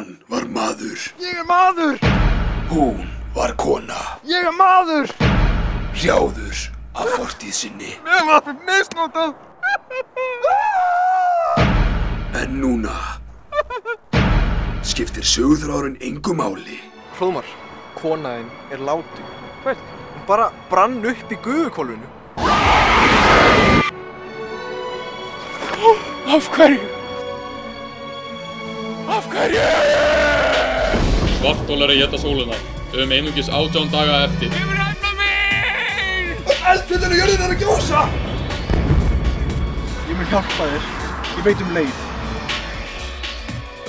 Hann var maður. Ég er maður! Hún var kona. Ég er maður! Hrjáður af fortíð sinni. Mér var misnotað! En núna skiptir sögurþráðurinn engu máli. Hróðmar, konaðinn er látin. Hvert? Hún bara brann upp í gufuhvolfinu. Af hverju? Af hverju? Svarthólar éta sólina. Við höfum einungis 18 daga eftir. Ég vil hætta mig! Eldfjöllin og jörðin er að gjósa! Ég mun hjálpa þér. Ég veit leið.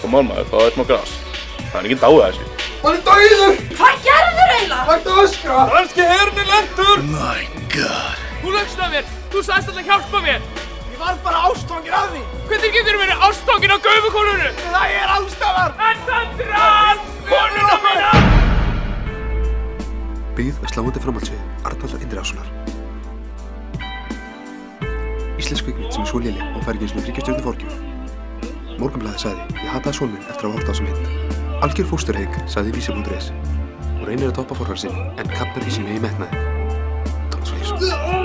Kom on maður, það er smá gras. Það er ekki dáið þessu. Hann er dauður! Hvað gerður eiginlega? Hættu að öskra! Danski herinn er lentur! My God! Þú laugst af mér! Þú sagðist alltaf hjálpa mér! Ég var bara ástfanginn af því! Hvernig getur þú verið ástfanginn á gufukólunu? Það er allstaðar! En það draf konuna mína! Byggð með sláandi framhaldsvið Arnaldar Indriðasonar. Íslensk kvikmynd sem er svo léleg og fær ekki einu sinni 3 stjörnu forgjöf. Morgunblaðið sagði, ég hataði son minn eftir að hafa horft á þessa mynd. Algjör fósturhygg, sagði Vísi.is. Hún reynir að toppa forrar sinn, en kafnar í sínu í metnaði. Thomas Wilson.